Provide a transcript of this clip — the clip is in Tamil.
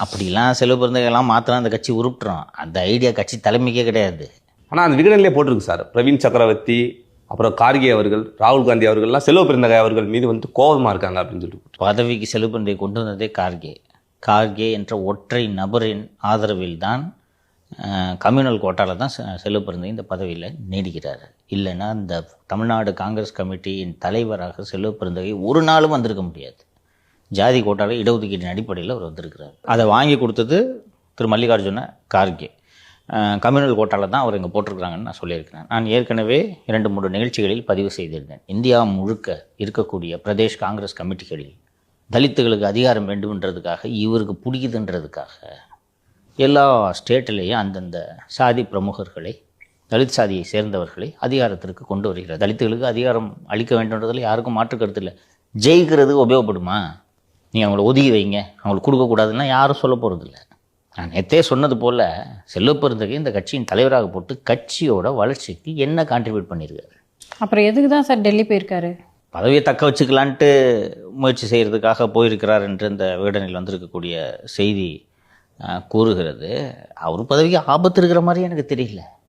அப்படிலாம் செல்வ பெருந்தகைலாம் மாத்திரம் அந்த கட்சி உருப்பிட்டுரும். அந்த ஐடியா கட்சி தலைமைக்கே கிடையாது. ஆனால் அந்த விகடனிலே போட்டிருக்கு சார், பிரவீன் சக்கரவர்த்தி, அப்புறம் கார்கே அவர்கள், ராகுல் காந்தி அவர்கள்லாம் செல்வ பெருந்தகை அவர்கள் மீது வந்து கோபமாக இருக்காங்க அப்படின்னு சொல்லிட்டு. பதவிக்கு செல்வ பெருந்தகை கொண்டு வந்ததே கார்கே என்ற ஒற்றை நபரின் ஆதரவில் தான் கம்யூனல் கோட்டாவில் தான் செல்வ பெருந்தகை இந்த பதவியில் நீடிக்கிறார். இல்லைன்னா இந்த தமிழ்நாடு காங்கிரஸ் கமிட்டியின் தலைவராக செல்வ பெருந்தகை ஒரு நாளும் வந்திருக்க முடியாது. ஜாதி கோட்டாவில் இடஒதுக்கீட்டின் அடிப்படையில் அவர் வந்திருக்கிறார். அதை வாங்கி கொடுத்தது திரு மல்லிகார்ஜுன கார்கே. கம்யூனல் கோட்டாவில் தான் அவர் இங்கே போட்டிருக்கிறாங்கன்னு நான் சொல்லியிருக்கிறேன். நான் ஏற்கனவே 2-3 நிகழ்ச்சிகளில் பதிவு செய்திருந்தேன். இந்தியா முழுக்க இருக்கக்கூடிய பிரதேஷ் காங்கிரஸ் கமிட்டிகளில் தலித்துகளுக்கு அதிகாரம் வேண்டுமென்றதுக்காக, இவருக்கு பிடிக்குதுன்றதுக்காக எல்லா ஸ்டேட்டிலேயும் அந்தந்த சாதி பிரமுகர்களை, தலித் சாதியை சேர்ந்தவர்களை அதிகாரத்திற்கு கொண்டு வருகிறார். தலித்துகளுக்கு அதிகாரம் அளிக்க வேண்டும்ன்றதில் யாருக்கும் மாற்று கருத்து இல்லை. ஜெயிக்கிறதுக்கு உபயோகப்படுமா? நீங்கள் அவங்கள ஒதுக்கி வைங்க, அவங்களுக்கு கொடுக்கக்கூடாதுன்னா யாரும் சொல்ல போகிறதில்ல. நான் நேற்றே சொன்னது போல் செல்வ பெருந்தகை இந்த கட்சியின் தலைவராக போட்டு கட்சியோட வளர்ச்சிக்கு என்ன கான்ட்ரிபியூட் பண்ணியிருக்காரு? அப்புறம் எதுக்கு தான் சார் டெல்லி போயிருக்காரு? பதவியை தக்க வச்சுக்கலான்ட்டு முயற்சி செய்கிறதுக்காக போயிருக்கிறார் என்று இந்த விகடனில் வந்திருக்கக்கூடிய செய்தி கூறுகிறது. அவர் பதவிக்கு ஆபத்து இருக்கிற மாதிரி எனக்கு தெரியல.